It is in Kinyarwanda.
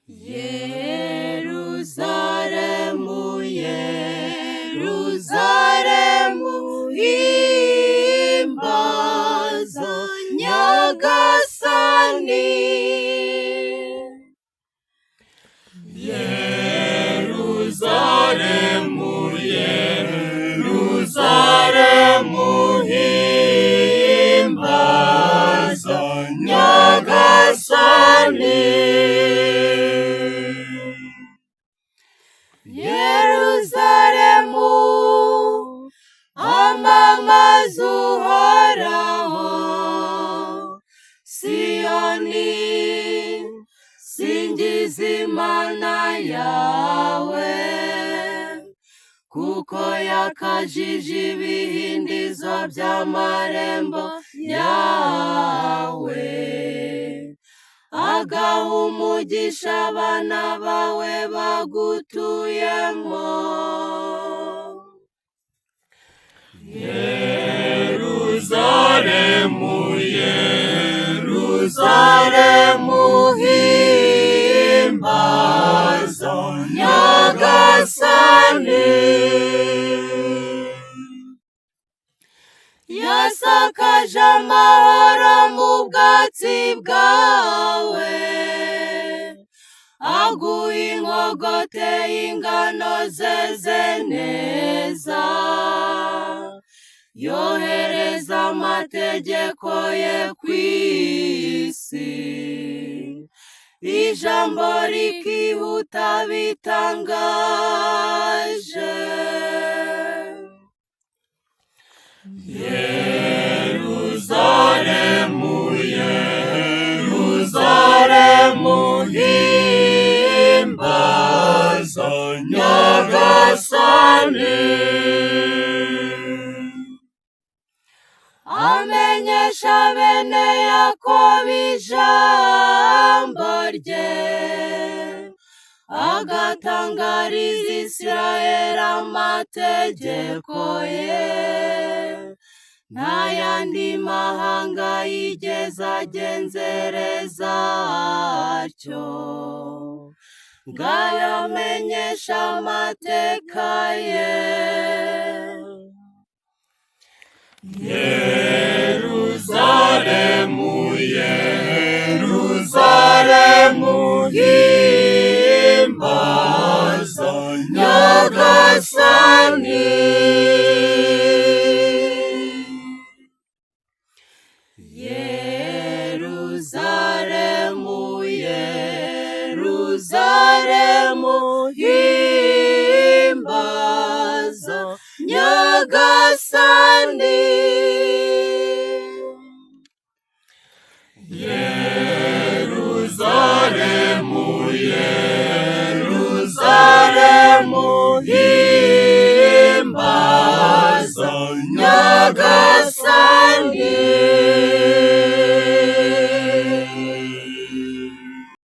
Yerusalemu, Yerusalemu, himbaza Nyagasani. Yerusalemu, Yerusalemu, himbaza Nyagasani. Yerusalemu, amamaza Uhoraho. Siyoni, singiza Imana yawe, kuko yakajije ibihindizo by'amarembo yawe, agaha umugisha abana bawe bagutuyemo. Yerusalemu, Yerusalemu, himbaza Nyagasani. Yasakaje amahoro mu bwatsi bwawe, aguha inkogote y'ingano zeze neza, yohereza amategeko ye ku isi, ijambo rikihuta bitangaje. Yerusalemu, Yerusalemu, himbaza Nyagasani. Amenyesha bene Yakobo ijambo rye, agatangariza Isirayeli amategeko ye. Nta yandi mahanga yigeze agenzereza atyo, ngayamenyesha amateka ye. Yerusalemu, Yerusalemu, himbaza Nyagasani. Yerusalemu, Yerusalemu, himbaza Nyagasani.